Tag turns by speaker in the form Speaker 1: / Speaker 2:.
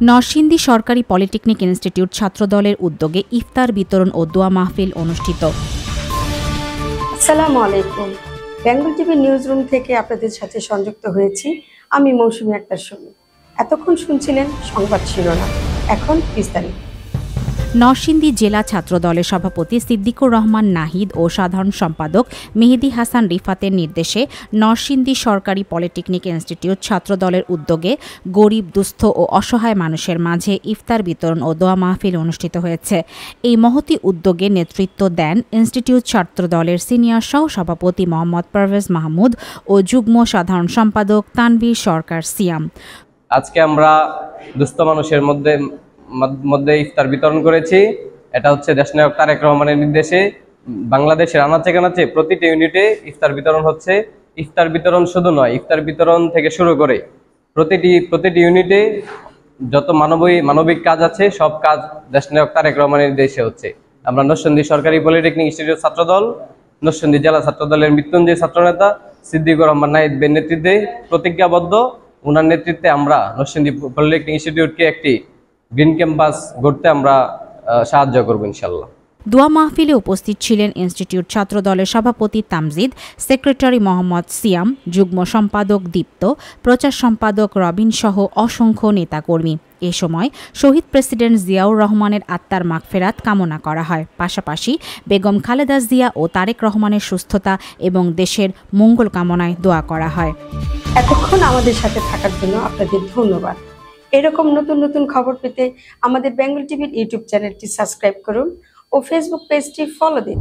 Speaker 1: নরসিংদী সরকারি polytechnic institute ছাত্রদলের উদ্যোগে ইফতার বিতরণ ও দোয়া মাহফিল অনুষ্ঠিত।
Speaker 2: আসসালামু আলাইকুম। বেঙ্গল টিভি নিউজ রুম থেকে আপনাদের সাথে সংযুক্ত হয়েছি আমি মৌসুমী আক্তার সুমি। এতক্ষণ শুনছিলেন সংবাদ শিরোনাম, এখন বিস্তারিত।
Speaker 1: নরসিংদী জেলা ছাত্রদলের সভাপতি সিদ্দিকুর রহমান নাহিদ ও সাধারণ সম্পাদক মেহেদী হাসান রিফাতের নির্দেশে নরসিংদী সরকারি পলিটেকনিক ইনস্টিটিউট ছাত্রদলের উদ্যোগে গরিব, দুস্থ ও অসহায় মানুষের মাঝে ইফতার বিতরণ ও দোয়া মাহফিল অনুষ্ঠিত হয়েছে। এই মহতী উদ্যোগে নেতৃত্ব দেন ইনস্টিটিউট ছাত্রদলের সিনিয়র সহ সভাপতি মোহাম্মদ পারভেজ মাহমুদ ও যুগ্ম সাধারণ সম্পাদক তানভীর সরকার সিয়াম।
Speaker 3: আজকে আমরা দুস্থ মানুষের মধ্যে ইফতার বিতরণ করেছি। এটা হচ্ছে দেশনায়ক তারেক রহমানের নির্দেশে বাংলাদেশের আনাচে কানাচে প্রতিটি ইউনিটে ইফতার বিতরণ হচ্ছে। ইফতার বিতরণ শুধু নয়, ইফতার বিতরণ থেকে শুরু করে প্রতিটি ইউনিটে যত মানবিক কাজ আছে সব কাজ দেশনায়ক তারেক রহমানের নির্দেশে হচ্ছে। আমরা নরসিংদী সরকারি পলিটেকনিক ইনস্টিটিউট ছাত্রদল, নরসিংদী জেলা ছাত্রদলের মৃত্যুঞ্জয় ছাত্রনেতা সিদ্দিকুর রহমান নাহিদের নেতৃত্বে প্রতিজ্ঞাবদ্ধ। ওনার নেতৃত্বে আমরা নরসিংদী পলিটেকনিক ইনস্টিটিউটকে একটি গ্রিন ক্যাম্পাস গড়তে আমরা সাহায্য করব ইনশাল্লাহ।
Speaker 1: দোয়া মাহফিলে উপস্থিত ছিলেন ইনস্টিটিউট ছাত্রদলের সভাপতি তামজিদ, সেক্রেটারি মোহাম্মদ সিয়াম, যুগ্ম সম্পাদক দীপ্ত, প্রচার সম্পাদক রবিন সহ অসংখ্য নেতাকর্মী। এ সময় শহীদ প্রেসিডেন্ট জিয়াউর রহমানের আত্মার মাগফেরাত কামনা করা হয়। পাশাপাশি বেগম খালেদা জিয়া ও তারেক রহমানের সুস্থতা এবং দেশের মঙ্গল কামনায় দোয়া করা হয়।
Speaker 2: এতক্ষণ আমাদের সাথে থাকার জন্য আপনাদের ধন্যবাদ। এরকম নতুন নতুন খবর পেতে আমাদের বেঙ্গল টিভির ইউটিউব চ্যানেলটি সাবস্ক্রাইব করুন ও ফেসবুক পেজটি ফলো দিন।